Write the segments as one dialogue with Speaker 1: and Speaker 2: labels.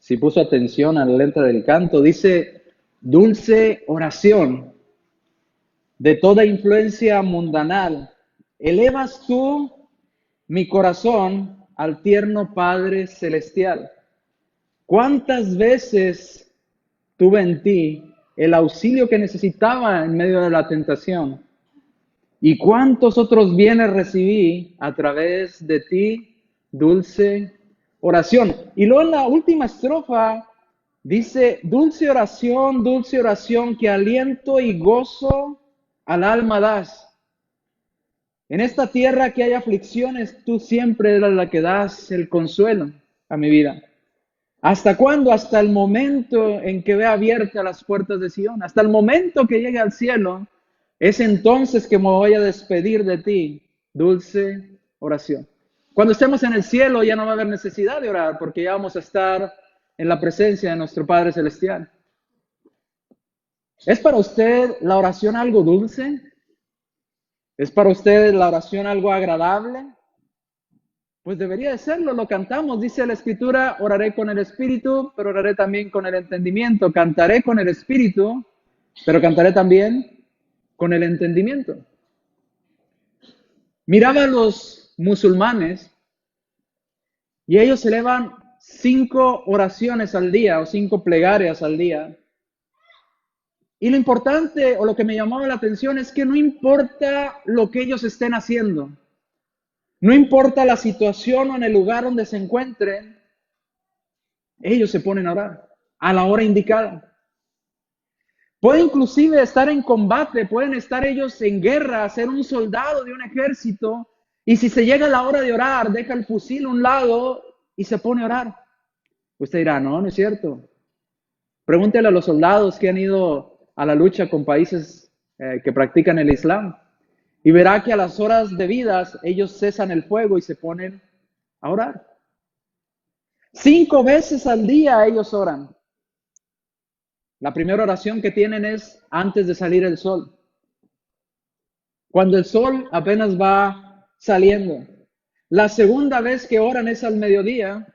Speaker 1: si puso atención a la letra del canto, dice, dulce oración de toda influencia mundanal, elevas tú mi corazón al tierno Padre Celestial. ¿Cuántas veces tuve en ti el auxilio que necesitaba en medio de la tentación? ¿Y cuántos otros bienes recibí a través de ti, dulce oración? Y luego en la última estrofa dice, dulce oración, que aliento y gozo al alma das. En esta tierra que hay aflicciones, tú siempre eres la que das el consuelo a mi vida. ¿Hasta cuándo? Hasta el momento en que vea abiertas las puertas de Sion. Hasta el momento que llegue al cielo, es entonces que me voy a despedir de ti, dulce oración. Cuando estemos en el cielo ya no va a haber necesidad de orar, porque ya vamos a estar en la presencia de nuestro Padre Celestial. ¿Es para usted la oración algo dulce? ¿Es para usted la oración algo agradable? Pues debería de serlo, lo cantamos, dice la Escritura, oraré con el Espíritu, pero oraré también con el entendimiento. Cantaré con el Espíritu, pero cantaré también con el entendimiento. Miraba a los musulmanes y ellos elevan 5 oraciones al día o 5 plegarias al día. Y lo importante o lo que me llamaba la atención es que no importa lo que ellos estén haciendo, no importa la situación o en el lugar donde se encuentren, ellos se ponen a orar a la hora indicada. Pueden inclusive estar en combate, pueden estar ellos en guerra, ser un soldado de un ejército, y si se llega la hora de orar, deja el fusil a un lado y se pone a orar. Usted dirá, no, no es cierto. Pregúntele a los soldados que han ido a la lucha con países que practican el Islam, y verá que a las horas debidas ellos cesan el fuego y se ponen a orar. 5 veces al día ellos oran. La primera oración que tienen es antes de salir el sol. Cuando el sol apenas va saliendo. La segunda vez que oran es al mediodía.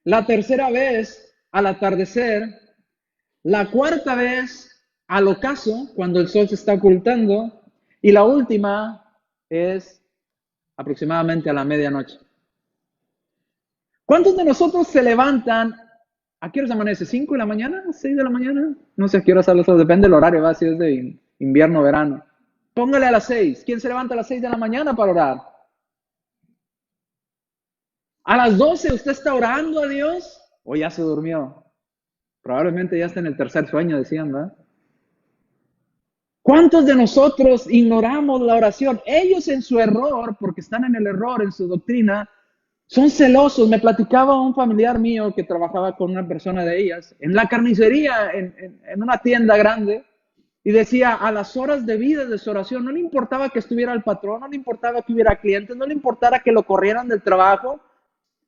Speaker 1: La tercera vez al atardecer. La cuarta vez al ocaso, cuando el sol se está ocultando. Y la última es aproximadamente a la medianoche. ¿Cuántos de nosotros se levantan? ¿A qué horas amanece? ¿5 de la mañana? ¿6 de la mañana? No sé a qué horas sale el sol, depende del horario, ¿va? Si es de invierno o verano. Póngale a las 6. ¿Quién se levanta a las 6 de la mañana para orar? A las 12 usted está orando a Dios o ya se durmió. Probablemente ya está en el tercer sueño, decían, ¿verdad? ¿Cuántos de nosotros ignoramos la oración? Ellos en su error, porque están en el error en su doctrina, son celosos. Me platicaba un familiar mío que trabajaba con una persona de ellas en la carnicería, en una tienda grande, y decía, a las horas debidas de su oración, no le importaba que estuviera el patrón, no le importaba que hubiera clientes, no le importaba que lo corrieran del trabajo.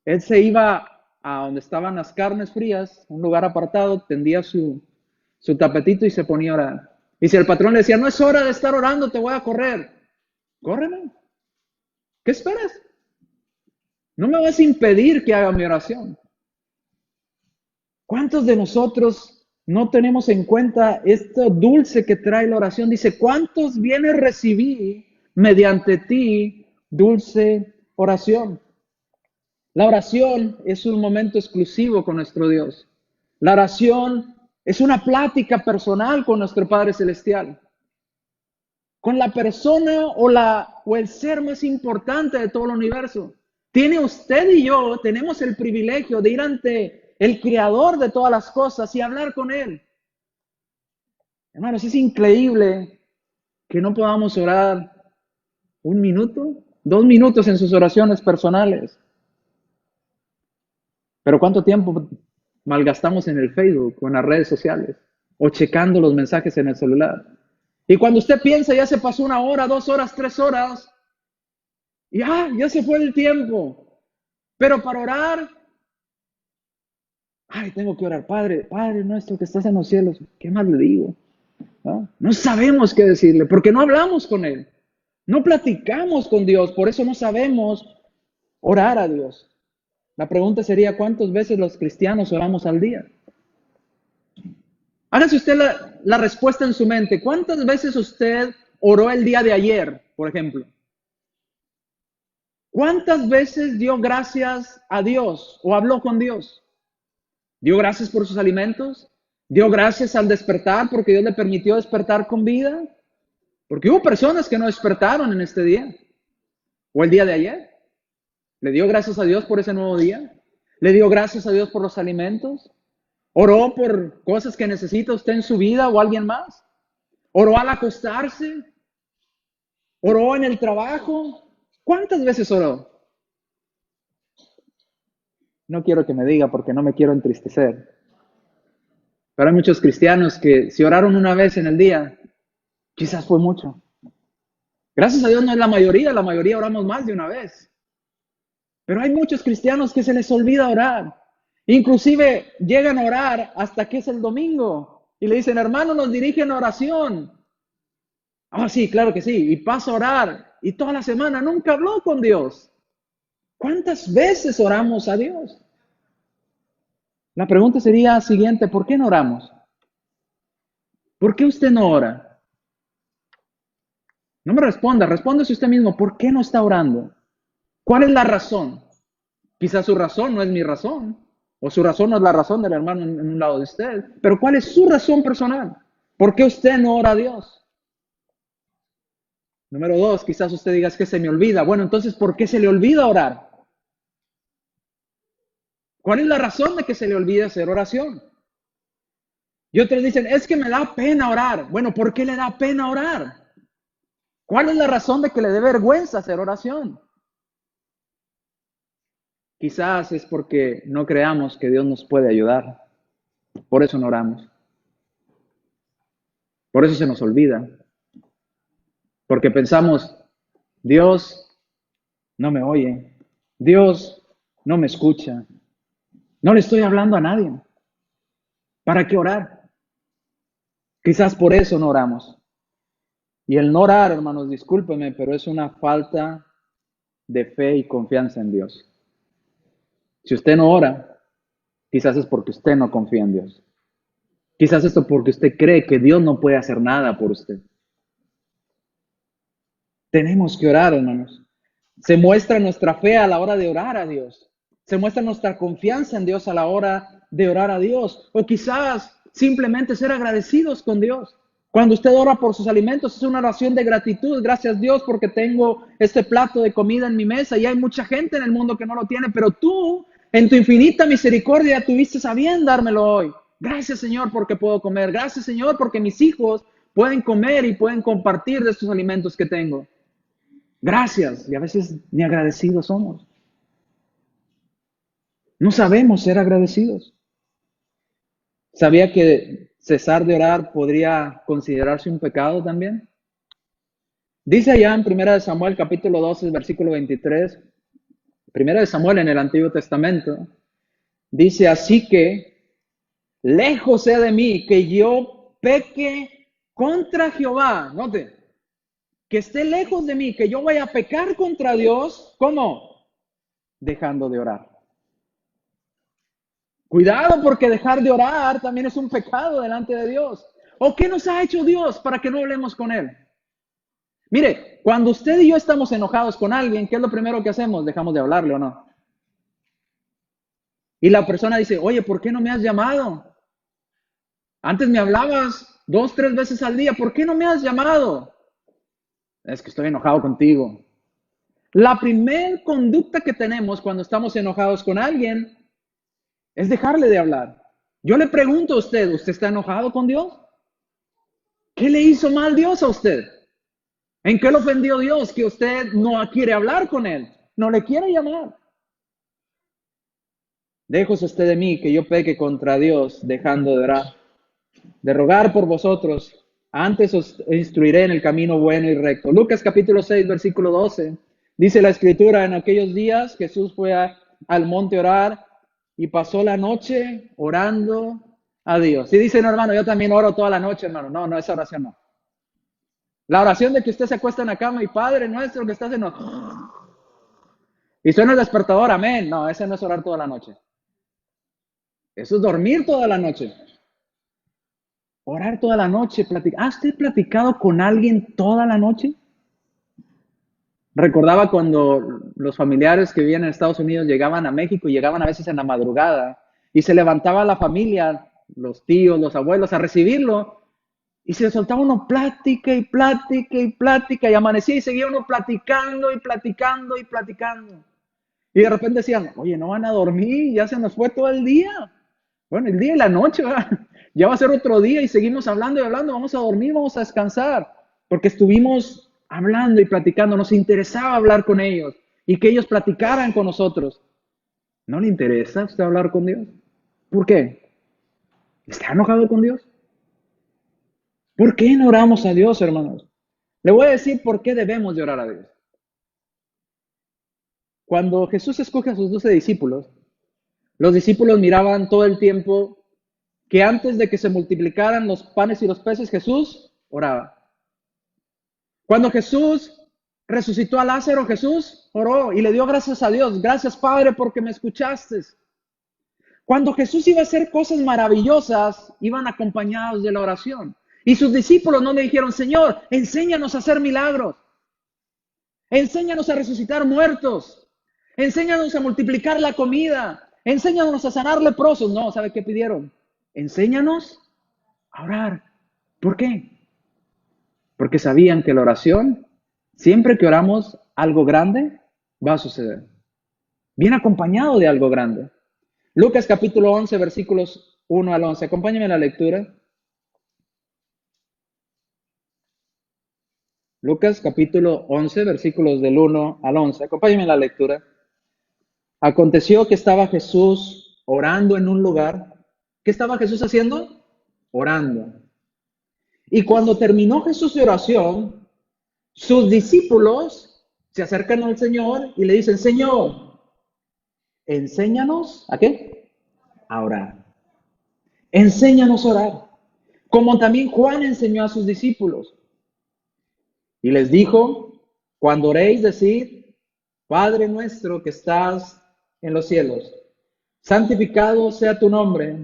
Speaker 1: Él se iba a donde estaban las carnes frías, un lugar apartado, tendía su tapetito y se ponía a orar. Y si el patrón le decía, no es hora de estar orando, te voy a correr. Córreme. ¿Qué esperas? No me vas a impedir que haga mi oración. ¿Cuántos de nosotros no tenemos en cuenta esto dulce que trae la oración? Dice, ¿cuántos bienes recibí mediante ti, dulce oración? La oración es un momento exclusivo con nuestro Dios. La oración es una plática personal con nuestro Padre Celestial. Con la persona o el ser más importante de todo el universo. Tiene usted y yo, tenemos el privilegio de ir ante el Creador de todas las cosas y hablar con Él. Hermanos, es increíble que no podamos orar 1 minuto, 2 minutos en sus oraciones personales. Pero ¿cuánto tiempo malgastamos en el Facebook o en las redes sociales? O checando los mensajes en el celular. Y cuando usted piensa, ya se pasó 1 hora, 2 horas, 3 horas. Y ya se fue el tiempo. Pero para orar, tengo que orar. Padre nuestro que estás en los cielos. ¿Qué más le digo? No sabemos qué decirle, porque no hablamos con Él. No platicamos con Dios, por eso no sabemos orar a Dios. La pregunta sería, ¿cuántas veces los cristianos oramos al día? Hágase usted la respuesta en su mente. ¿Cuántas veces usted oró el día de ayer, por ejemplo? ¿Cuántas veces dio gracias a Dios o habló con Dios? ¿Dio gracias por sus alimentos? ¿Dio gracias al despertar porque Dios le permitió despertar con vida? Porque hubo personas que no despertaron en este día o el día de ayer. ¿Le dio gracias a Dios por ese nuevo día? ¿Le dio gracias a Dios por los alimentos? ¿Oró por cosas que necesita usted en su vida o alguien más? ¿Oró al acostarse? ¿Oró en el trabajo? ¿Cuántas veces oró? No quiero que me diga porque no me quiero entristecer. Pero hay muchos cristianos que si oraron una vez en el día, quizás fue mucho. Gracias a Dios no es la mayoría oramos más de una vez. Pero hay muchos cristianos que se les olvida orar. Inclusive llegan a orar hasta que es el domingo y le dicen, hermano, nos dirigen a oración. Ah, sí, claro que sí. Y pasa a orar y toda la semana nunca habló con Dios. ¿Cuántas veces oramos a Dios? La pregunta sería siguiente, ¿por qué no oramos? ¿Por qué usted no ora? No me responda, respóndase usted mismo, ¿por qué no está orando? ¿Cuál es la razón? Quizás su razón no es mi razón, o su razón no es la razón del hermano en un lado de usted, pero ¿cuál es su razón personal? ¿Por qué usted no ora a Dios? Número dos, quizás usted diga, es que se me olvida. Bueno, entonces, ¿por qué se le olvida orar? ¿Cuál es la razón de que se le olvide hacer oración? Y otros dicen, es que me da pena orar. Bueno, ¿por qué le da pena orar? ¿Cuál es la razón de que le dé vergüenza hacer oración? Quizás es porque no creamos que Dios nos puede ayudar. Por eso no oramos. Por eso se nos olvida. Porque pensamos, Dios no me oye. Dios no me escucha. No le estoy hablando a nadie. ¿Para qué orar? Quizás por eso no oramos. Y el no orar, hermanos, discúlpenme, pero es una falta de fe y confianza en Dios. Si usted no ora, quizás es porque usted no confía en Dios. Quizás esto porque usted cree que Dios no puede hacer nada por usted. Tenemos que orar, hermanos. Se muestra nuestra fe a la hora de orar a Dios. Se muestra nuestra confianza en Dios a la hora de orar a Dios. O quizás simplemente ser agradecidos con Dios. Cuando usted ora por sus alimentos, es una oración de gratitud. Gracias Dios porque tengo este plato de comida en mi mesa y hay mucha gente en el mundo que no lo tiene, pero tú, en tu infinita misericordia, tuviste a bien dármelo hoy. Gracias Señor porque puedo comer. Gracias Señor porque mis hijos pueden comer y pueden compartir de estos alimentos que tengo. Gracias. Y a veces ni agradecidos somos. No sabemos ser agradecidos. ¿Sabía que cesar de orar podría considerarse un pecado también? Dice allá en 1 Samuel, capítulo 12, versículo 23, 1 Samuel en el Antiguo Testamento, dice, así que, lejos sea de mí que yo peque contra Jehová. Note, que esté lejos de mí, que yo vaya a pecar contra Dios. ¿Cómo? Dejando de orar. Cuidado porque dejar de orar también es un pecado delante de Dios. ¿O qué nos ha hecho Dios para que no hablemos con Él? Mire, cuando usted y yo estamos enojados con alguien, ¿qué es lo primero que hacemos? Dejamos de hablarle o no. Y la persona dice, oye, ¿por qué no me has llamado? Antes me hablabas 2, 3 veces al día, ¿por qué no me has llamado? Es que estoy enojado contigo. La primer conducta que tenemos cuando estamos enojados con alguien es dejarle de hablar. Yo le pregunto a usted, ¿usted está enojado con Dios? ¿Qué le hizo mal Dios a usted? ¿En qué le ofendió Dios que usted no quiere hablar con Él? No le quiere llamar. Déjose usted de mí que yo peque contra Dios dejando de orar. De rogar por vosotros, antes os instruiré en el camino bueno y recto. Lucas capítulo 6, versículo 12. Dice la escritura, en aquellos días Jesús fue al monte a orar y pasó la noche orando a Dios. Y dice, no hermano, yo también oro toda la noche, hermano. No, no, esa oración no. La oración de que usted se acuesta en la cama y Padre nuestro que estás en... Y suena el despertador, amén. No, ese no es orar toda la noche. Eso es dormir toda la noche. Orar toda la noche. ¿Has usted platicado con alguien toda la noche? Recordaba cuando los familiares que vivían en Estados Unidos llegaban a México y llegaban a veces en la madrugada y se levantaba la familia, los tíos, los abuelos, a recibirlo y se soltaba uno plática y plática y plática y amanecía y seguía uno platicando y platicando y platicando. Y de repente decían, oye, no van a dormir, ya se nos fue todo el día. Bueno, el día y la noche, ¿verdad? Ya va a ser otro día y seguimos hablando y hablando, vamos a dormir, vamos a descansar, porque estuvimos hablando y platicando, nos interesaba hablar con ellos y que ellos platicaran con nosotros. ¿No le interesa a usted hablar con Dios? ¿Por qué? ¿Está enojado con Dios? ¿Por qué no oramos a Dios, hermanos? Le voy a decir por qué debemos de orar a Dios. Cuando Jesús escoge a sus 12 discípulos, los discípulos miraban todo el tiempo que antes de que se multiplicaran los panes y los peces, Jesús oraba. Cuando Jesús resucitó a Lázaro, Jesús oró y le dio gracias a Dios. Gracias, Padre, porque me escuchaste. Cuando Jesús iba a hacer cosas maravillosas, iban acompañados de la oración. Y sus discípulos no le dijeron, Señor, enséñanos a hacer milagros. Enséñanos a resucitar muertos. Enséñanos a multiplicar la comida. Enséñanos a sanar leprosos. No, ¿sabe qué pidieron? Enséñanos a orar. ¿Por qué? Porque sabían que la oración, siempre que oramos, algo grande va a suceder. Viene acompañado de algo grande. Lucas capítulo 11, versículos 1 al 11. Acompáñenme en la lectura. Lucas capítulo 11, versículos del 1 al 11. Acompáñenme en la lectura. Aconteció que estaba Jesús orando en un lugar. ¿Qué estaba Jesús haciendo? Orando. Y cuando terminó Jesús su oración, sus discípulos se acercan al Señor y le dicen, Señor, enséñanos, ¿a qué? A orar. Enséñanos a orar. Como también Juan enseñó a sus discípulos. Y les dijo, cuando oréis, decid, Padre nuestro que estás en los cielos, santificado sea tu nombre,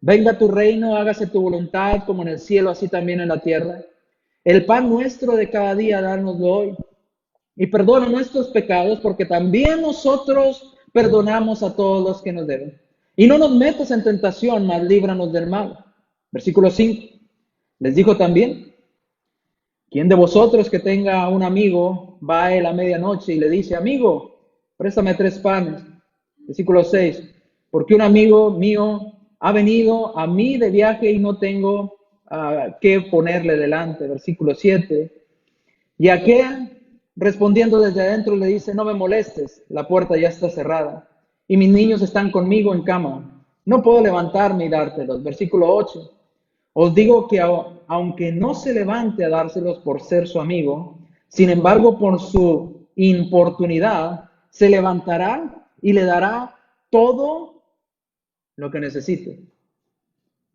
Speaker 1: venga tu reino, hágase tu voluntad como en el cielo, así también en la tierra. El pan nuestro de cada día, dárnoslo hoy. Y perdona nuestros pecados, porque también nosotros perdonamos a todos los que nos deben. Y no nos metas en tentación, mas líbranos del mal. Versículo 5. Les dijo también, ¿quién de vosotros que tenga un amigo va a él a medianoche y le dice, amigo, préstame 3 panes? Versículo 6. Porque un amigo mío ha venido a mí de viaje y no tengo que ponerle delante. Versículo 7. Y aquel, respondiendo desde adentro, le dice, no me molestes, la puerta ya está cerrada y mis niños están conmigo en cama. No puedo levantarme y dártelos. Versículo 8. Os digo que aunque no se levante a dárselos por ser su amigo, sin embargo, por su importunidad, se levantará y le dará todo lo que necesite.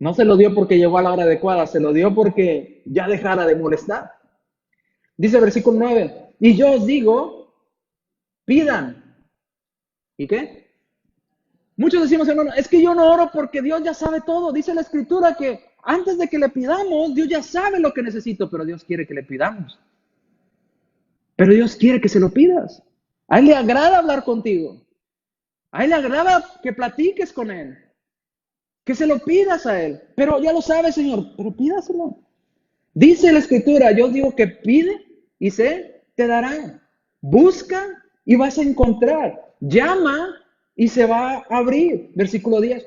Speaker 1: No se lo dio porque llegó a la hora adecuada, se lo dio porque ya dejara de molestar. Dice el versículo 9, y yo os digo, pidan. ¿Y qué? Muchos decimos, hermano, es que yo no oro porque Dios ya sabe todo. Dice la Escritura que antes de que le pidamos, Dios ya sabe lo que necesito, pero Dios quiere que le pidamos. Pero Dios quiere que se lo pidas. A Él le agrada hablar contigo. A Él le agrada que platiques con Él. Que se lo pidas a Él. Pero ya lo sabe, Señor, pero pídaselo. Dice la Escritura, yo digo que pide y se te dará. Busca y vas a encontrar. Llama y se va a abrir. Versículo 10.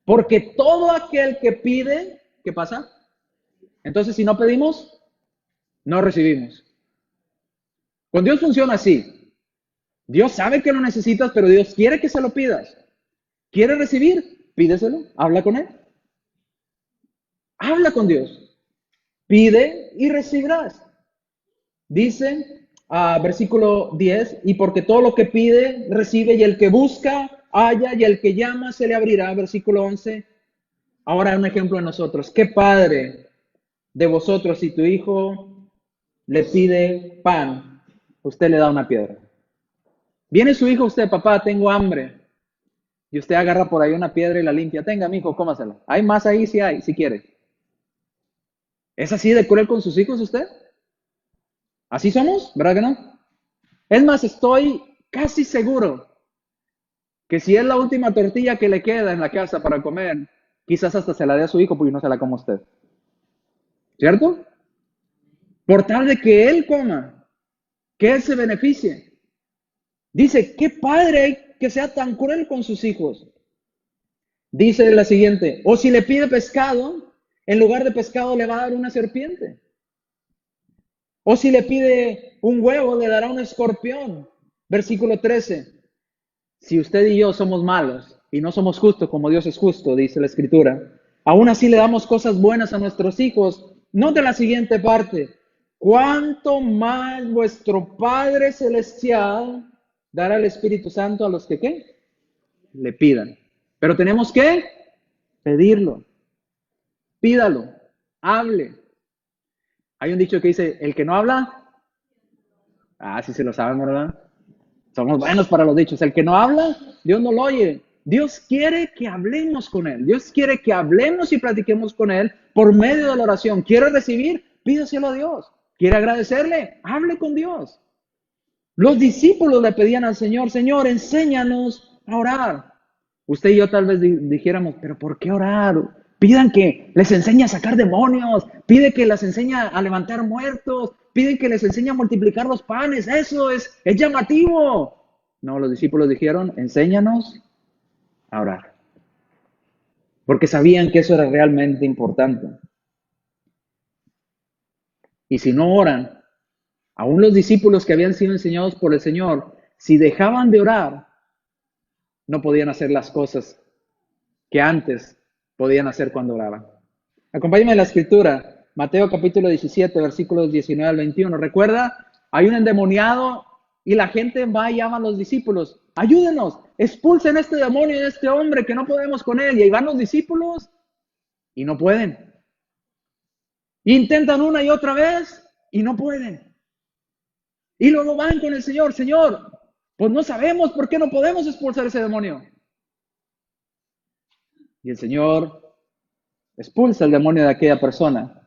Speaker 1: Porque todo aquel que pide, ¿qué pasa? Entonces, si no pedimos, no recibimos. Con Dios funciona así. Dios sabe que lo necesitas, pero Dios quiere que se lo pidas. ¿Quiere recibir? Pídeselo. Habla con Él. Habla con Dios. Pide y recibirás. Dice, versículo 10, y porque todo lo que pide, recibe, y el que busca, halla, y el que llama, se le abrirá. Versículo 11. Ahora un ejemplo de nosotros. ¿Qué padre de vosotros, si tu hijo le pide pan, usted le da una piedra? Viene su hijo, usted, papá, tengo hambre. Y usted agarra por ahí una piedra y la limpia. Tenga, mijo, cómasela. Hay más ahí, si hay, si quiere. ¿Es así de cruel con sus hijos usted? ¿Así somos? ¿Verdad que no? Es más, estoy casi seguro que si es la última tortilla que le queda en la casa para comer, quizás hasta se la dé a su hijo porque no se la coma usted. ¿Cierto? Por tal de que él coma, que él se beneficie. Dice, qué padre que sea tan cruel con sus hijos. Dice la siguiente, o si le pide pescado, en lugar de pescado le va a dar una serpiente. O si le pide un huevo, le dará un escorpión. Versículo 13. Si usted y yo somos malos y no somos justos como Dios es justo, dice la Escritura, aún así le damos cosas buenas a nuestros hijos. Note la siguiente parte. ¿Cuánto más vuestro Padre Celestial dará el Espíritu Santo a los que ¿qué? Le pidan? Pero tenemos que pedirlo. Pídalo. Hable. Hay un dicho que dice, el que no habla, sí se lo saben, ¿verdad? Somos buenos para los dichos. El que no habla, Dios no lo oye. Dios quiere que hablemos con Él. Dios quiere que hablemos y platiquemos con Él por medio de la oración. ¿Quiere recibir? Pídaselo a Dios. ¿Quiere agradecerle? Hable con Dios. Los discípulos le pedían al Señor, Señor, enséñanos a orar. Usted y yo tal vez dijéramos, pero ¿por qué orar? Pidan que les enseñe a sacar demonios, pide que les enseñe a levantar muertos, piden que les enseñe a multiplicar los panes, eso es llamativo. No, los discípulos dijeron, enséñanos a orar, porque sabían que eso era realmente importante. Y si no oran, aún los discípulos que habían sido enseñados por el Señor, si dejaban de orar, no podían hacer las cosas que antes podían hacer cuando oraban. Acompáñenme en la escritura, Mateo capítulo 17, versículos 19 al 21. ¿Recuerda? Hay un endemoniado y la gente va y llama a los discípulos. Ayúdenos, expulsen este demonio de este hombre que no podemos con él. Y ahí van los discípulos y no pueden. Intentan una y otra vez y no pueden. Y luego van con el Señor. Señor, pues no sabemos por qué no podemos expulsar ese demonio. Y el Señor expulsa el demonio de aquella persona.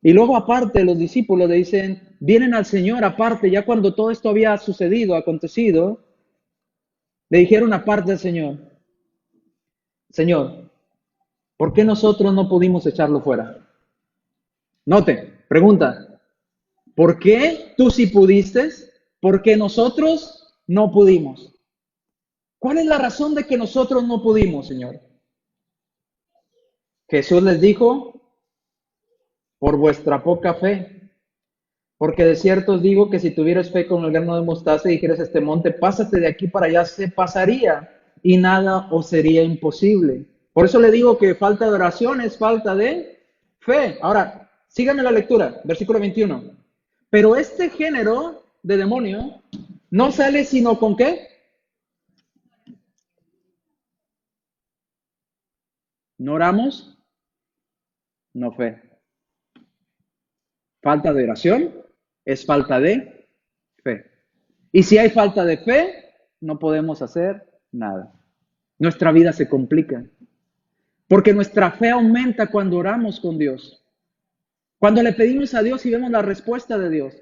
Speaker 1: Y luego aparte los discípulos le dicen, vienen al Señor aparte, ya cuando todo esto había sucedido, acontecido, le dijeron aparte al Señor, Señor, ¿por qué nosotros no pudimos echarlo fuera? Note, pregunta, ¿por qué tú sí pudiste? ¿Por qué nosotros no pudimos? ¿Cuál es la razón de que nosotros no pudimos, Señor? Jesús les dijo, por vuestra poca fe. Porque de cierto os digo que si tuvieras fe con el grano de mostaza y dijeras a este monte, pásate de aquí para allá, se pasaría y nada os sería imposible. Por eso le digo que falta de oración es falta de fe. Ahora, síganme la lectura, versículo 21. Pero este género de demonio no sale sino con ¿qué? No oramos, no fe. Falta de oración es falta de fe. Y si hay falta de fe, no podemos hacer nada. Nuestra vida se complica. Porque nuestra fe aumenta cuando oramos con Dios. Cuando le pedimos a Dios y vemos la respuesta de Dios.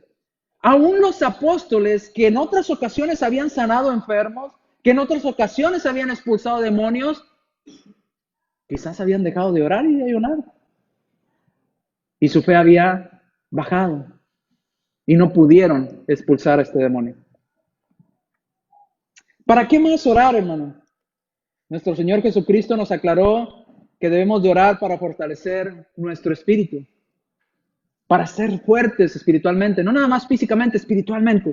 Speaker 1: Aún los apóstoles que en otras ocasiones habían sanado enfermos, que en otras ocasiones habían expulsado demonios, quizás habían dejado de orar y de ayunar. Y su fe había bajado. Y no pudieron expulsar a este demonio. ¿Para qué más orar, hermano? Nuestro Señor Jesucristo nos aclaró que debemos de orar para fortalecer nuestro espíritu, para ser fuertes espiritualmente, no nada más físicamente, espiritualmente.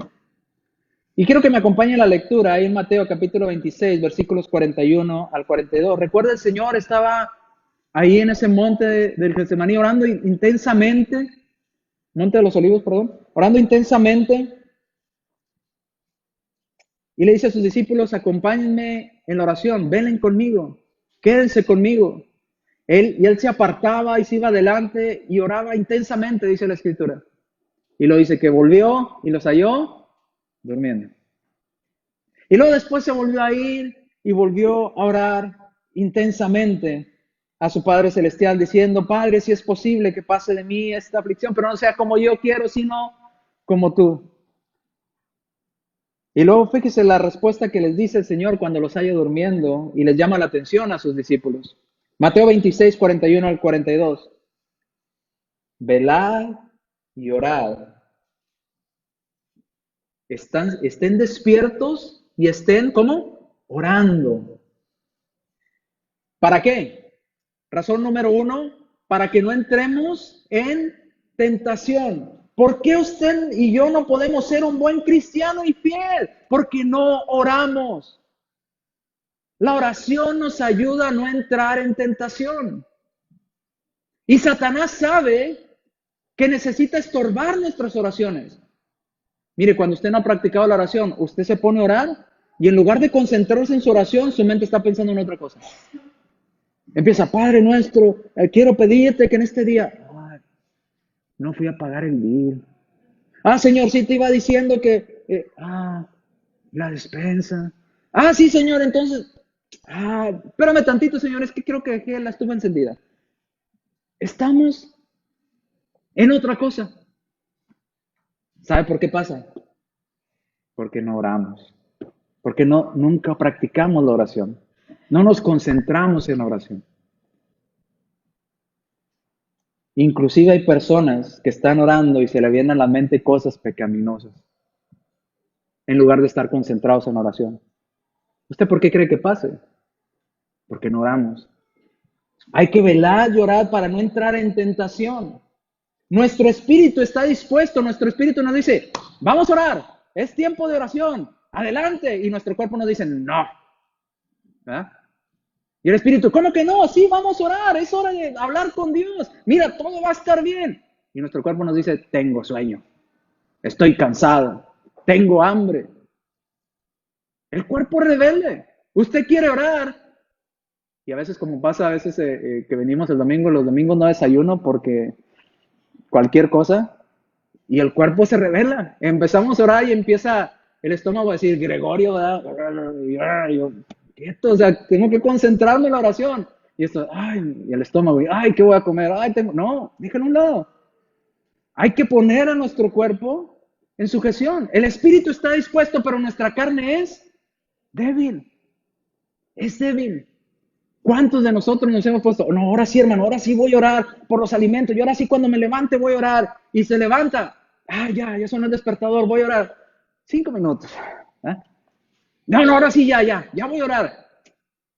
Speaker 1: Y quiero que me acompañe en la lectura ahí en Mateo capítulo 26, versículos 41 al 42. Recuerda, el Señor estaba ahí en ese monte del Getsemaní orando intensamente, monte de los olivos, perdón, orando intensamente. Y le dice a sus discípulos, acompáñenme en la oración, velen conmigo, quédense conmigo. Él se apartaba y se iba adelante y oraba intensamente, dice la Escritura. Y lo dice que volvió y los halló durmiendo. Y luego después se volvió a ir y volvió a orar intensamente a su Padre Celestial diciendo, Padre, si es posible que pase de mí esta aflicción, pero no sea como yo quiero, sino como tú. Y luego fíjese la respuesta que les dice el Señor cuando los haya durmiendo y les llama la atención a sus discípulos. Mateo 26, 41 al 42. Velad y orad. Estén despiertos y estén, ¿cómo? Orando. ¿Para qué? Razón número 1, para que no entremos en tentación. ¿Por qué usted y yo no podemos ser un buen cristiano y fiel? Porque no oramos. La oración nos ayuda a no entrar en tentación. Y Satanás sabe que necesita estorbar nuestras oraciones. Mire, cuando usted no ha practicado la oración, usted se pone a orar y en lugar de concentrarse en su oración, su mente está pensando en otra cosa. Empieza, Padre nuestro, quiero pedirte que en este día, no fui a pagar el bill. Señor, sí te iba diciendo que, la despensa. Sí, Señor, entonces, espérame tantito, Señor, es que creo que dejé la estufa encendida. Estamos en otra cosa. ¿Sabe por qué pasa? Porque no oramos. Porque nunca practicamos la oración. No nos concentramos en la oración. Inclusive hay personas que están orando y se le vienen a la mente cosas pecaminosas en lugar de estar concentrados en la oración. ¿Usted por qué cree que pase? Porque no oramos. Hay que velar y orar para no entrar en tentación. Nuestro espíritu está dispuesto, nuestro espíritu nos dice, vamos a orar, es tiempo de oración, adelante. Y nuestro cuerpo nos dice, no. ¿verdad? Y el espíritu, ¿cómo que no? Sí, vamos a orar, es hora de hablar con Dios. Mira, todo va a estar bien. Y nuestro cuerpo nos dice, tengo sueño, estoy cansado, tengo hambre. El cuerpo rebelde. Usted quiere orar. Y a veces, como pasa, a veces que venimos el domingo, los domingos no desayuno porque cualquier cosa. Y el cuerpo se rebela. Empezamos a orar y empieza el estómago a decir, Gregorio, ¿verdad? Y yo, quieto, o sea, tengo que concentrarme en la oración. Y esto, y el estómago, ¿qué voy a comer? No, déjalo a un lado. Hay que poner a nuestro cuerpo en sujeción. El espíritu está dispuesto, pero nuestra carne es débil. Es débil. ¿Cuántos de nosotros nos hemos puesto? No, ahora sí, hermano, ahora sí voy a orar por los alimentos. Y ahora sí, cuando me levante, voy a orar. Y se levanta. Ya sonó el despertador, voy a orar. 5 minutos. No, ahora sí, ya voy a orar.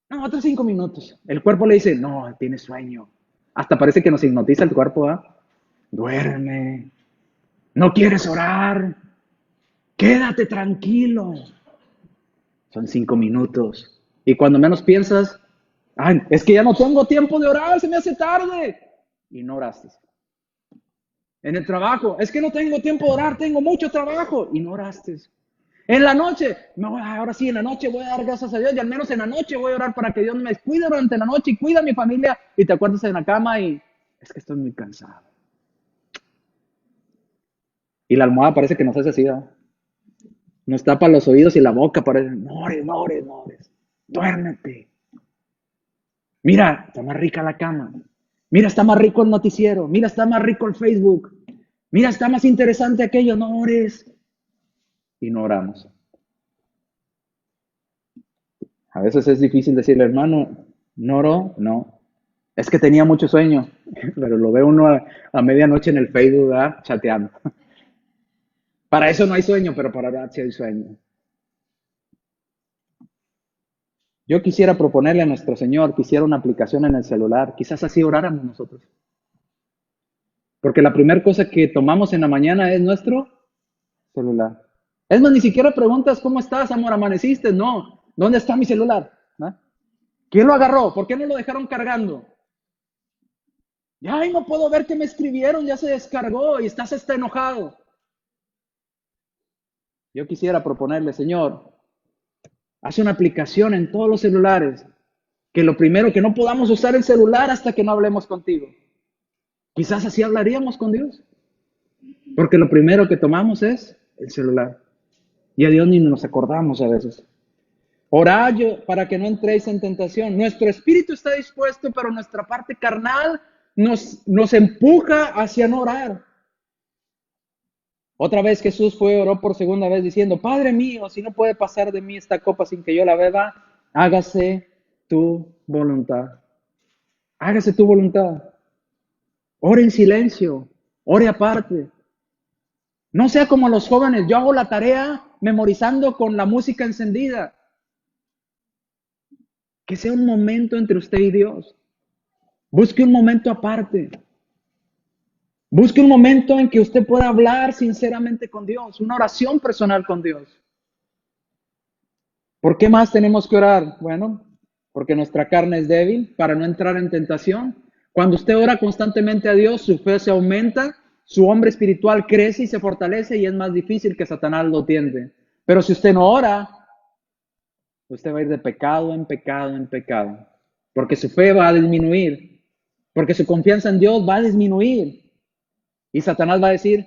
Speaker 1: No, otros 5 minutos. El cuerpo le dice, no, tienes sueño. Hasta parece que nos hipnotiza el cuerpo, Duerme. No quieres orar. Quédate tranquilo. Son 5 minutos. Y cuando menos piensas, es que ya no tengo tiempo de orar, se me hace tarde. Y no oraste. En el trabajo, es que no tengo tiempo de orar, tengo mucho trabajo. Y no oraste. En la noche, ahora sí, en la noche voy a dar gracias a Dios y al menos en la noche voy a orar para que Dios me cuide durante la noche y cuida a mi familia. Y te acuerdas en la cama y es que estoy muy cansado. Y la almohada parece que nos hace así, nos tapa los oídos y la boca parece, no ores. Duérmete. Mira, está más rica la cama. Mira, está más rico el noticiero. Mira, está más rico el Facebook. Mira, está más interesante aquello. No ores. Y no oramos. A veces es difícil decirle, hermano, ¿no oró? No. Es que tenía mucho sueño. Pero lo ve uno a medianoche en el Facebook, chateando. Para eso no hay sueño, pero para orar sí hay sueño. Yo quisiera proponerle a nuestro Señor que hiciera una aplicación en el celular. Quizás así oráramos nosotros. Porque la primera cosa que tomamos en la mañana es nuestro celular. Es más, ni siquiera preguntas, ¿cómo estás, amor? ¿Amaneciste? No. ¿Dónde está mi celular? ¿Quién lo agarró? ¿Por qué no lo dejaron cargando? No puedo ver que me escribieron, ya se descargó y estás hasta enojado. Yo quisiera proponerle, Señor, haz una aplicación en todos los celulares, que lo primero, que no podamos usar el celular hasta que no hablemos contigo. Quizás así hablaríamos con Dios. Porque lo primero que tomamos es el celular. Y a Dios ni nos acordamos a veces. Orad para que no entréis en tentación. Nuestro espíritu está dispuesto, pero nuestra parte carnal nos empuja hacia no orar. Otra vez Jesús oró por segunda vez diciendo, Padre mío, si no puede pasar de mí esta copa sin que yo la beba, hágase tu voluntad. Hágase tu voluntad. Ore en silencio, ore aparte. No sea como los jóvenes, yo hago la tarea memorizando con la música encendida. Que sea un momento entre usted y Dios. Busque un momento aparte. Busque un momento en que usted pueda hablar sinceramente con Dios, una oración personal con Dios. ¿Por qué más tenemos que orar? Bueno, porque nuestra carne es débil para no entrar en tentación. Cuando usted ora constantemente a Dios, su fe se aumenta, su hombre espiritual crece y se fortalece y es más difícil que Satanás lo tiente. Pero si usted no ora, usted va a ir de pecado en pecado en pecado, porque su fe va a disminuir, porque su confianza en Dios va a disminuir. Y Satanás va a decir,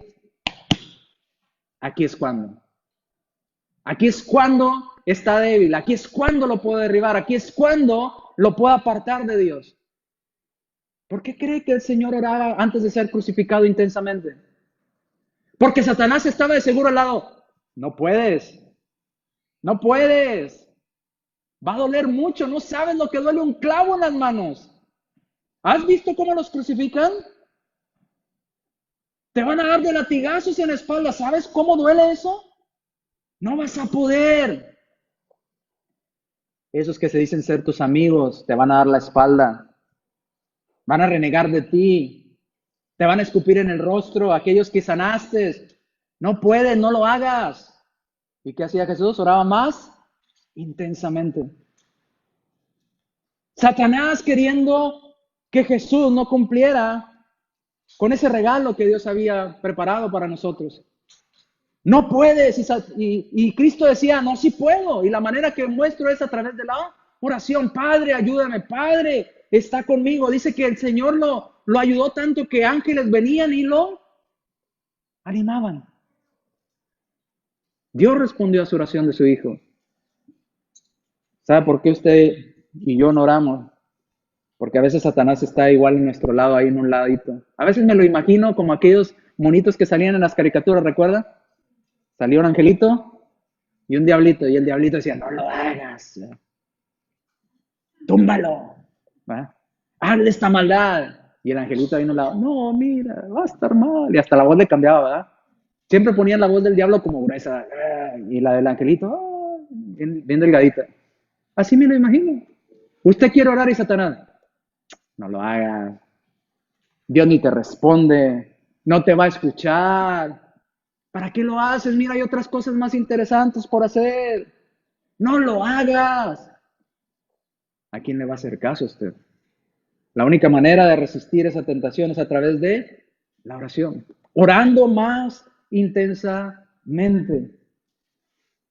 Speaker 1: aquí es cuando. Aquí es cuando está débil, aquí es cuando lo puedo derribar, aquí es cuando lo puedo apartar de Dios. ¿Por qué cree que el Señor oraba antes de ser crucificado intensamente? Porque Satanás estaba de seguro al lado. No puedes, no puedes. Va a doler mucho, no sabes lo que duele un clavo en las manos. ¿Has visto cómo los crucifican? Te van a dar de latigazos en la espalda. ¿Sabes cómo duele eso? No vas a poder. Esos que se dicen ser tus amigos te van a dar la espalda. Van a renegar de ti. Te van a escupir en el rostro. Aquellos que sanaste. No puedes, no lo hagas. ¿Y qué hacía Jesús? Oraba más intensamente. Satanás queriendo que Jesús no cumpliera con ese regalo que Dios había preparado para nosotros. No puedes. Y Cristo decía, no, sí puedo. Y la manera que muestro es a través de la oración. Padre, ayúdame. Padre, está conmigo. Dice que el Señor lo ayudó tanto que ángeles venían y lo animaban. Dios respondió a su oración de su Hijo. ¿Sabe por qué usted y yo no oramos? Porque a veces Satanás está igual en nuestro lado, ahí en un ladito. A veces me lo imagino como aquellos monitos que salían en las caricaturas, ¿recuerda? Salió un angelito y un diablito, y el diablito decía, no lo hagas, túmbalo, ¿va? Hazle esta maldad. Y el angelito ahí en un lado, no, mira, va a estar mal. Y hasta la voz le cambiaba, ¿verdad? Siempre ponían la voz del diablo como gruesa, y la del angelito, bien delgadita. Así me lo imagino. Usted quiere orar y Satanás, no lo hagas. Dios ni te responde, no te va a escuchar. ¿Para qué lo haces? Mira, hay otras cosas más interesantes por hacer. No lo hagas. ¿A quién le va a hacer caso a usted? La única manera de resistir esa tentación es a través de la oración. Orando más intensamente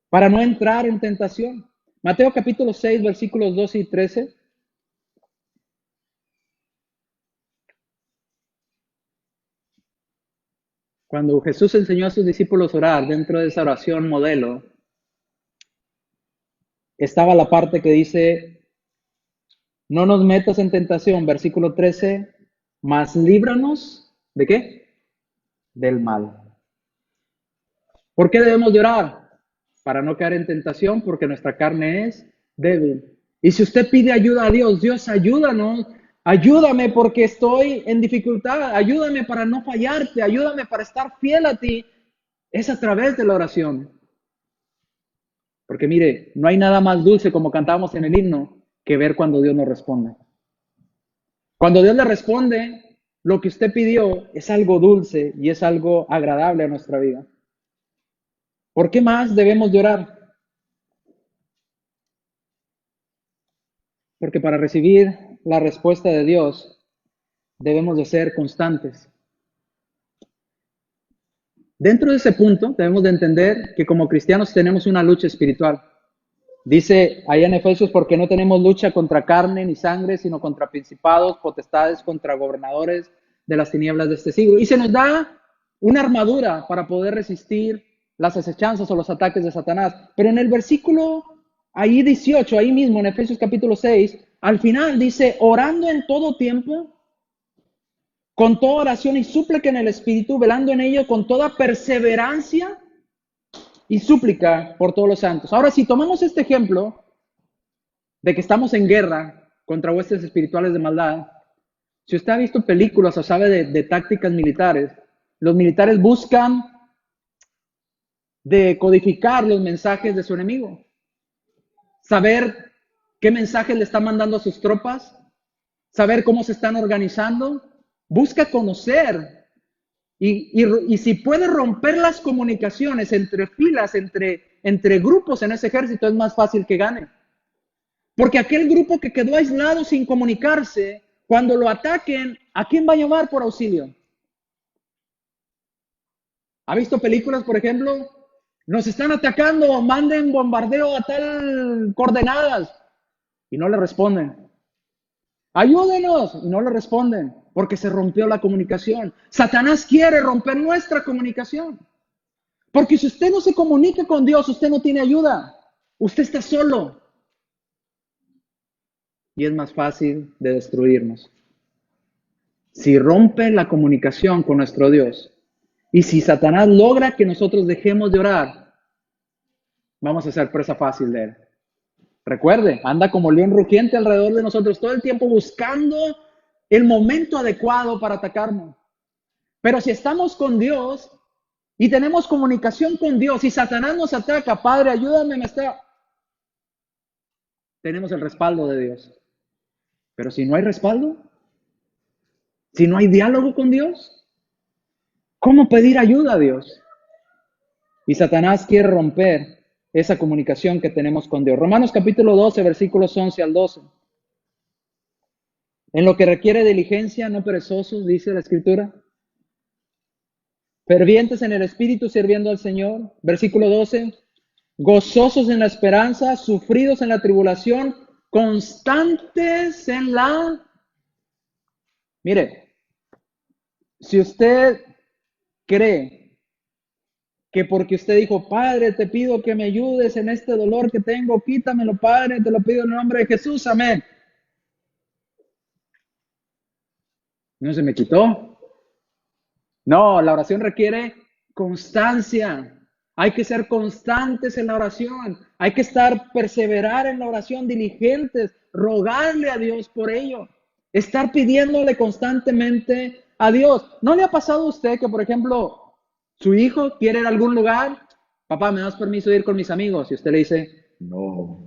Speaker 1: para no entrar en tentación. Mateo capítulo 6, versículos 12 y 13. Cuando Jesús enseñó a sus discípulos a orar dentro de esa oración modelo, estaba la parte que dice, no nos metas en tentación, versículo 13, mas líbranos, ¿de qué? Del mal. ¿Por qué debemos de orar? Para no caer en tentación, porque nuestra carne es débil. Y si usted pide ayuda a Dios, Dios ayúdanos, ayúdame porque estoy en dificultad, ayúdame para no fallarte, ayúdame para estar fiel a ti, es a través de la oración. Porque mire, no hay nada más dulce como cantábamos en el himno que ver cuando Dios nos responde. Cuando Dios le responde, lo que usted pidió es algo dulce y es algo agradable a nuestra vida. ¿Por qué más debemos de orar? Porque para recibir la respuesta de Dios debemos de ser constantes. Dentro de ese punto debemos de entender que como cristianos tenemos una lucha espiritual. Dice allá en Efesios, porque no tenemos lucha contra carne ni sangre, sino contra principados, potestades, contra gobernadores de las tinieblas de este siglo. Y se nos da una armadura para poder resistir las acechanzas o los ataques de Satanás. Pero en el versículo ahí 18, ahí mismo en Efesios capítulo 6, al final dice, orando en todo tiempo, con toda oración y súplica en el Espíritu, velando en ello con toda perseverancia y súplica por todos los santos. Ahora, si tomamos este ejemplo de que estamos en guerra contra huestes espirituales de maldad, si usted ha visto películas o sabe de tácticas militares, los militares buscan decodificar los mensajes de su enemigo, saber qué mensajes le están mandando a sus tropas, saber cómo se están organizando, busca conocer y si puede romper las comunicaciones entre filas, entre grupos en ese ejército, es más fácil que gane. Porque aquel grupo que quedó aislado sin comunicarse, cuando lo ataquen, ¿a quién va a llamar por auxilio? ¿Ha visto películas, por ejemplo? Nos están atacando, manden bombardeo a tal coordenadas. Y no le responden. Ayúdenos. Y no le responden, porque se rompió la comunicación. Satanás quiere romper nuestra comunicación. Porque si usted no se comunica con Dios, usted no tiene ayuda. Usted está solo. Y es más fácil de destruirnos. Si rompe la comunicación con nuestro Dios, y si Satanás logra que nosotros dejemos de orar, vamos a ser presa fácil de él. Recuerde, anda como león rugiente alrededor de nosotros todo el tiempo buscando el momento adecuado para atacarnos. Pero si estamos con Dios y tenemos comunicación con Dios y Satanás nos ataca, Padre, ayúdame, tenemos el respaldo de Dios. Pero si no hay respaldo, si no hay diálogo con Dios, ¿cómo pedir ayuda a Dios? Y Satanás quiere romper esa comunicación que tenemos con Dios. Romanos capítulo 12, versículos 11 al 12. En lo que requiere diligencia, no perezosos, dice la Escritura. Fervientes en el Espíritu, sirviendo al Señor. Versículo 12. Gozosos en la esperanza, sufridos en la tribulación, constantes en la... Mire, si usted cree que porque usted dijo, Padre, te pido que me ayudes en este dolor que tengo, quítamelo, Padre, te lo pido en el nombre de Jesús, amén. No se me quitó. No, la oración requiere constancia. Hay que ser constantes en la oración. Hay que perseverar en la oración, diligentes, rogarle a Dios por ello. Estar pidiéndole constantemente a Dios. ¿No le ha pasado a usted que, por ejemplo, su hijo quiere ir a algún lugar? Papá, ¿me das permiso de ir con mis amigos? Y usted le dice, no,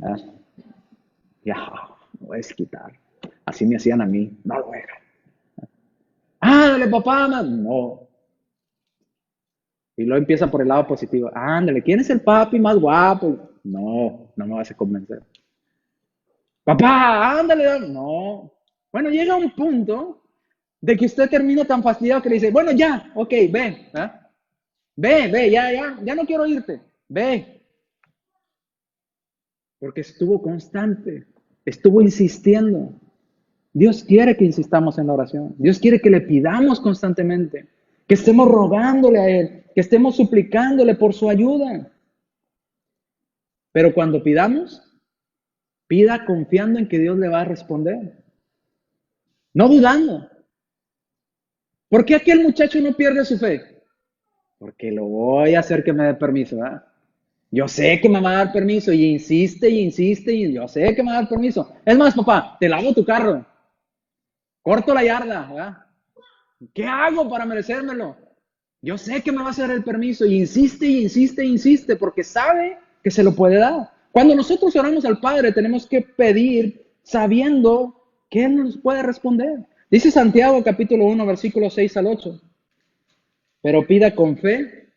Speaker 1: ya, no voy a quitar. Así me hacían a mí. No lo haga. Ándale, papá, no. Y luego empieza por el lado positivo. Ándale, ¿quién es el papi más guapo? No, no me vas a convencer. Papá, ándale, no. Bueno, llega un punto de que usted termina tan fastidiado que le dice, bueno, ya, ok, ve, ¿eh? Ve, ya no quiero irte, ve. Porque estuvo constante, estuvo insistiendo. Dios quiere que insistamos en la oración. Dios quiere que le pidamos constantemente, que estemos rogándole a Él, que estemos suplicándole por su ayuda. Pero cuando pidamos, pida confiando en que Dios le va a responder. No dudando. ¿Por qué aquel muchacho no pierde su fe? Porque lo voy a hacer que me dé permiso, ¿verdad? Yo sé que me va a dar permiso y insiste y insiste y yo sé que me va a dar permiso. Es más, papá, te lavo tu carro. Corto la yarda, ¿verdad? ¿Qué hago para merecérmelo? Yo sé que me va a hacer el permiso y insiste y insiste y insiste porque sabe que se lo puede dar. Cuando nosotros oramos al Padre tenemos que pedir sabiendo que Él nos puede responder. Dice Santiago capítulo 1 versículos 6 al 8. Pero pida con fe.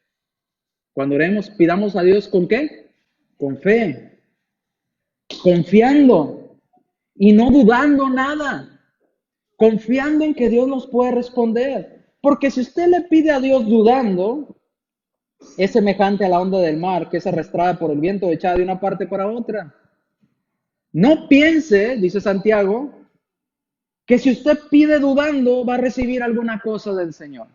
Speaker 1: Cuando oremos, pidamos a Dios ¿con qué? Con fe. Confiando y no dudando nada. Confiando en que Dios nos puede responder. Porque si usted le pide a Dios dudando, es semejante a la onda del mar que es arrastrada por el viento, echada de una parte para otra. No piense, dice Santiago, que si usted pide dudando va a recibir alguna cosa del Señor.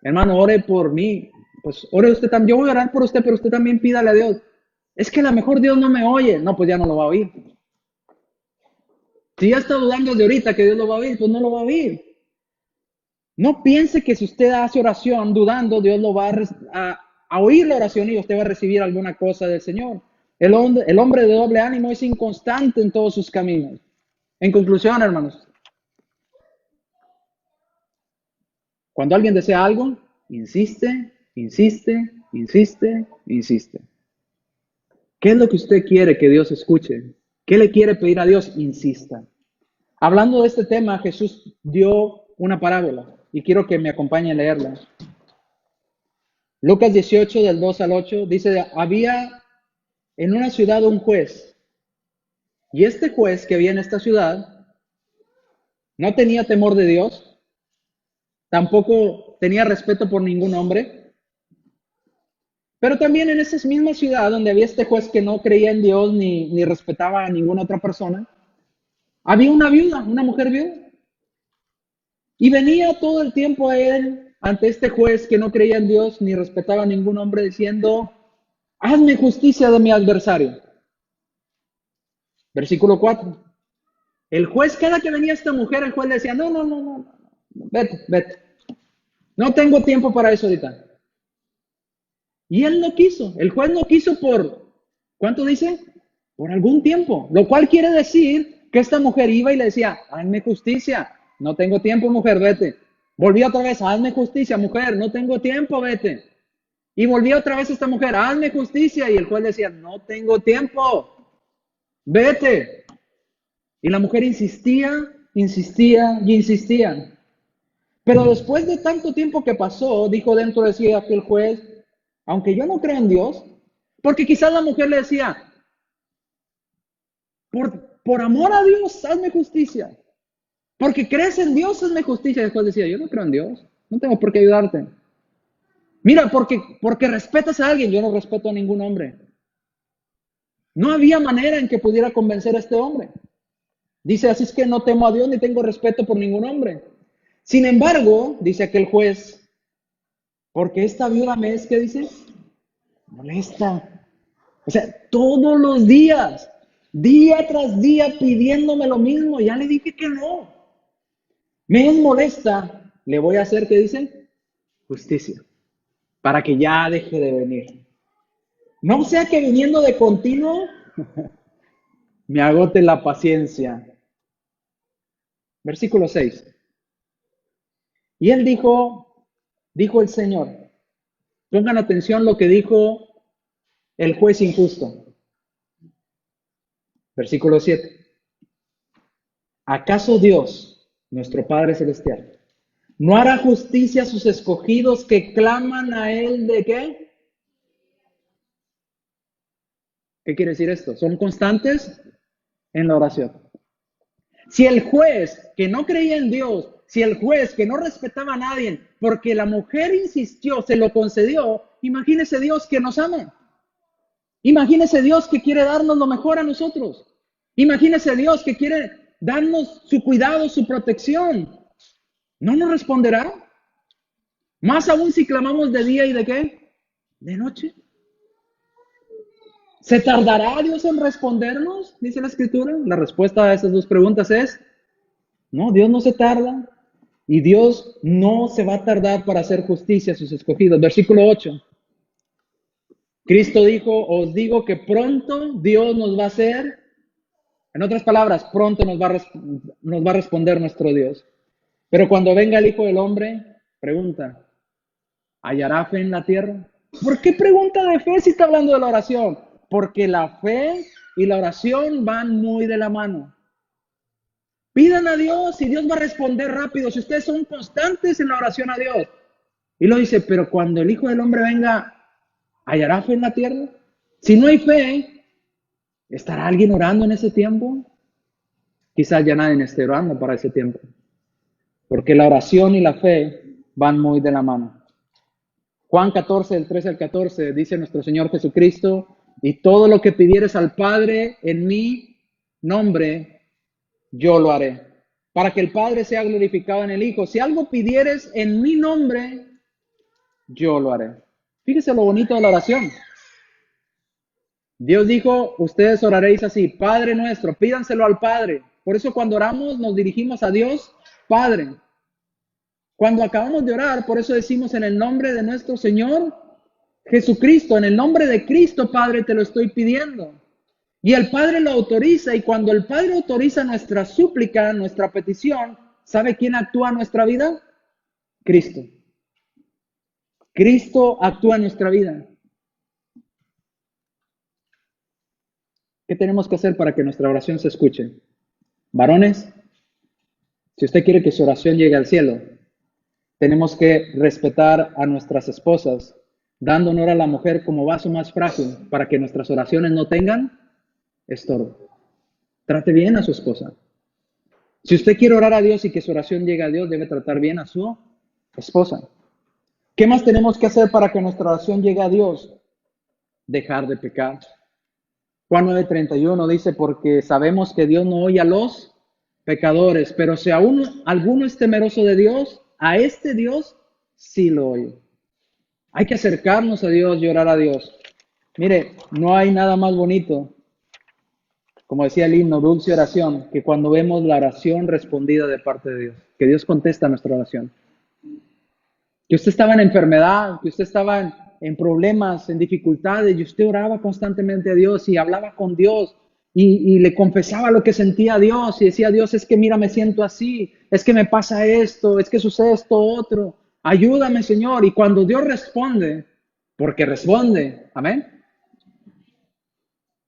Speaker 1: Hermano, ore por mí. Pues ore usted también. Yo voy a orar por usted, pero usted también pídale a Dios. Es que a lo mejor Dios no me oye. No, pues ya no lo va a oír. Si ya está dudando de ahorita que Dios lo va a oír, pues no lo va a oír. No piense que si usted hace oración dudando, Dios lo va a oír la oración y usted va a recibir alguna cosa del Señor. El hombre de doble ánimo es inconstante en todos sus caminos. En conclusión, hermanos, cuando alguien desea algo, insiste, insiste, insiste, insiste. ¿Qué es lo que usted quiere que Dios escuche? ¿Qué le quiere pedir a Dios? Insista. Hablando de este tema, Jesús dio una parábola y quiero que me acompañe a leerla. Lucas 18, del 2 al 8, dice, había en una ciudad un juez, y este juez que había en esta ciudad no tenía temor de Dios, tampoco tenía respeto por ningún hombre, pero también en esa misma ciudad donde había este juez que no creía en Dios ni respetaba a ninguna otra persona, había una viuda, una mujer viuda, y venía todo el tiempo a él, ante este juez que no creía en Dios ni respetaba a ningún hombre, diciendo, hazme justicia de mi adversario. Versículo 4. El juez, cada que venía esta mujer, el juez le decía, no, vete, vete. No tengo tiempo para eso ahorita. Y él no quiso, el juez no quiso por, ¿cuánto dice? Por algún tiempo, lo cual quiere decir que esta mujer iba y le decía, hazme justicia, no tengo tiempo, mujer, vete. Volvía otra vez, hazme justicia, mujer, no tengo tiempo, vete. Y volvía otra vez esta mujer, hazme justicia, y el juez le decía, no tengo tiempo, vete. Y la mujer insistía, insistía y insistía. Pero después de tanto tiempo que pasó, dijo dentro de sí aquel juez, aunque yo no creo en Dios, porque quizás la mujer le decía, por amor a Dios, hazme justicia. Porque crees en Dios, hazme justicia. Después decía, yo no creo en Dios, no tengo por qué ayudarte. Mira, porque respetas a alguien, yo no respeto a ningún hombre. No había manera en que pudiera convencer a este hombre. Dice, así es que no temo a Dios ni tengo respeto por ningún hombre. Sin embargo, dice aquel juez, porque esta viuda me es, ¿qué dice? Molesta. O sea, todos los días, día tras día pidiéndome lo mismo. Ya le dije que no. Me es molesta. Le voy a hacer, ¿qué dice? Justicia. Para que ya deje de venir. No sea que viniendo de continuo me agote la paciencia. Versículo 6. Y él dijo el Señor, pongan atención lo que dijo el juez injusto. Versículo 7. ¿Acaso Dios, nuestro Padre Celestial, no hará justicia a sus escogidos que claman a Él de qué? ¿Qué quiere decir esto? Son constantes en la oración. Si el juez que no creía en Dios, si el juez que no respetaba a nadie, porque la mujer insistió, se lo concedió, imagínese Dios que nos ama. Imagínese Dios que quiere darnos lo mejor a nosotros. Imagínese Dios que quiere darnos su cuidado, su protección. ¿No nos responderá? Más aún si clamamos de día y de qué? De noche. ¿Se tardará Dios en respondernos? Dice la Escritura. La respuesta a esas dos preguntas es, no, Dios no se tarda y Dios no se va a tardar para hacer justicia a sus escogidos. Versículo 8. Cristo dijo, os digo que pronto Dios nos va a hacer, en otras palabras, pronto nos va a responder nuestro Dios. Pero cuando venga el Hijo del Hombre, pregunta, ¿hallará fe en la tierra? ¿Por qué pregunta de fe si está hablando de la oración? Porque la fe y la oración van muy de la mano. Pidan a Dios y Dios va a responder rápido si ustedes son constantes en la oración a Dios. Y lo dice, pero cuando el Hijo del Hombre venga, ¿hallará fe en la tierra? Si no hay fe, ¿estará alguien orando en ese tiempo? Quizás ya nadie esté orando para ese tiempo. Porque la oración y la fe van muy de la mano. Juan 14, del 13 al 14, dice nuestro Señor Jesucristo, y todo lo que pidieres al Padre en mi nombre, yo lo haré, para que el Padre sea glorificado en el Hijo. Si algo pidieres en mi nombre, yo lo haré. Fíjese lo bonito de la oración. Dios dijo, ustedes oraréis así, Padre nuestro, pídanselo al Padre. Por eso cuando oramos nos dirigimos a Dios, Padre. Cuando acabamos de orar, por eso decimos en el nombre de nuestro Señor Jesucristo, en el nombre de Cristo, Padre, te lo estoy pidiendo. Y el Padre lo autoriza, y cuando el Padre autoriza nuestra súplica, nuestra petición, ¿sabe quién actúa en nuestra vida? Cristo. Cristo actúa en nuestra vida. ¿Qué tenemos que hacer para que nuestra oración se escuche? Varones, si usted quiere que su oración llegue al cielo, tenemos que respetar a nuestras esposas, dando honor a la mujer como vaso más frágil, para que nuestras oraciones no tengan estorbo. Trate bien a su esposa. Si usted quiere orar a Dios y que su oración llegue a Dios, debe tratar bien a su esposa. ¿Qué más tenemos que hacer para que nuestra oración llegue a Dios? Dejar de pecar. Juan 9:31 dice, porque sabemos que Dios no oye a los pecadores, pero si aún alguno es temeroso de Dios, a este Dios sí lo oye. Hay que acercarnos a Dios y orar a Dios. Mire, no hay nada más bonito, como decía el himno, dulce oración, que cuando vemos la oración respondida de parte de Dios, que Dios contesta nuestra oración. Que usted estaba en enfermedad, que usted estaba en problemas, en dificultades, y usted oraba constantemente a Dios y hablaba con Dios y le confesaba lo que sentía a Dios y decía, Dios, es que mira, me siento así, es que me pasa esto, es que sucede esto otro, ayúdame, Señor. Y cuando Dios responde, porque responde, amén,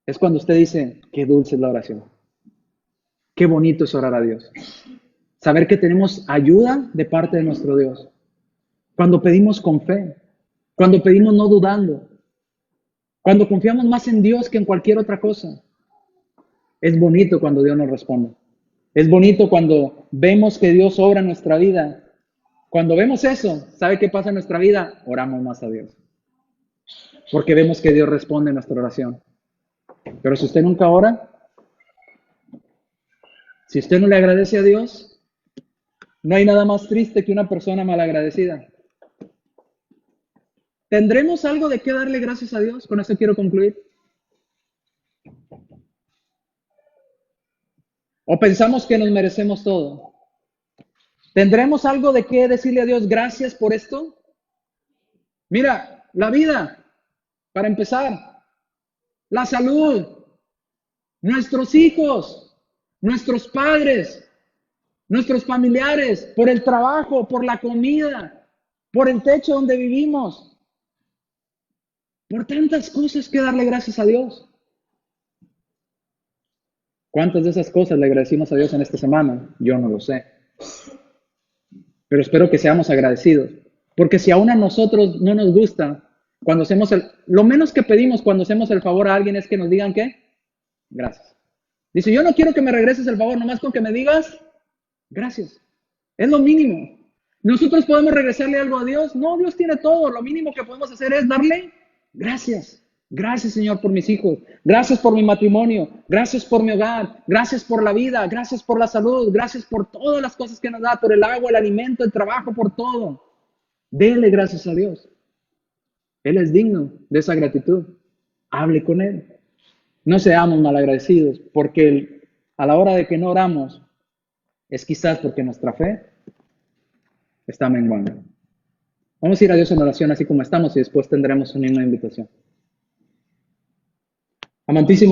Speaker 1: es cuando usted dice, qué dulce es la oración, qué bonito es orar a Dios, saber que tenemos ayuda de parte de nuestro Dios. Cuando pedimos con fe, cuando pedimos no dudando, cuando confiamos más en Dios que en cualquier otra cosa. Es bonito cuando Dios nos responde. Es bonito cuando vemos que Dios obra en nuestra vida. Cuando vemos eso, ¿sabe qué pasa en nuestra vida? Oramos más a Dios. Porque vemos que Dios responde a nuestra oración. Pero si usted nunca ora, si usted no le agradece a Dios, no hay nada más triste que una persona malagradecida. ¿Tendremos algo de qué darle gracias a Dios? Con eso quiero concluir. ¿O pensamos que nos merecemos todo? ¿Tendremos algo de qué decirle a Dios gracias por esto? Mira, la vida, para empezar, la salud, nuestros hijos, nuestros padres, nuestros familiares, por el trabajo, por la comida, por el techo donde vivimos, por tantas cosas que darle gracias a Dios. ¿Cuántas de esas cosas le agradecimos a Dios en esta semana? Yo no lo sé. Pero espero que seamos agradecidos. Porque si aún a nosotros no nos gusta, cuando hacemos lo menos que pedimos cuando hacemos el favor a alguien es que nos digan ¿qué? Gracias. Dice, yo no quiero que me regreses el favor, nomás con que me digas gracias. Es lo mínimo. ¿Nosotros podemos regresarle algo a Dios? No, Dios tiene todo. Lo mínimo que podemos hacer es darle gracias. Gracias, Señor, por mis hijos. Gracias por mi matrimonio. Gracias por mi hogar. Gracias por la vida. Gracias por la salud. Gracias por todas las cosas que nos da, por el agua, el alimento, el trabajo, por todo. Dele gracias a Dios. Él es digno de esa gratitud. Hable con Él. No seamos malagradecidos, porque a la hora de que no oramos, es quizás porque nuestra fe está menguando. Vamos a ir a Dios en oración así como estamos y después tendremos un himno de invitación. Amantísimo